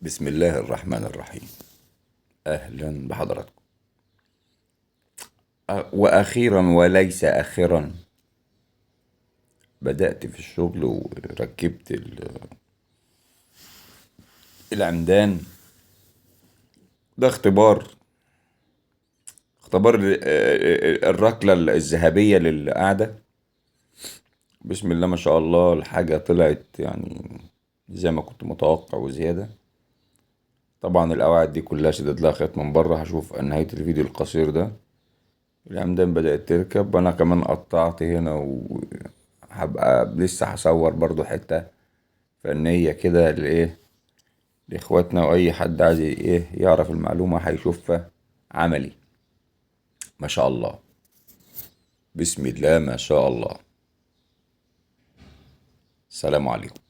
بسم الله الرحمن الرحيم. أهلا بحضراتكم. وأخيرا وليس آخرا بدأت في الشغل وركبت العمدان. ده اختبار الركلة الذهبية للقعدة. بسم الله ما شاء الله، الحاجة طلعت يعني زي ما كنت متوقع وزيادة. طبعا القواعد دي كلها شدد لها خيط من بره. هشوف نهاية الفيديو القصير ده. العمدان بدأت تركب، وانا كمان قطعت هنا وهبقى لسه هصور برضو حتة فنية كده لاخواتنا، واي حد عايز يعرف المعلومة هيشوفها عملي. ما شاء الله، بسم الله ما شاء الله. السلام عليكم.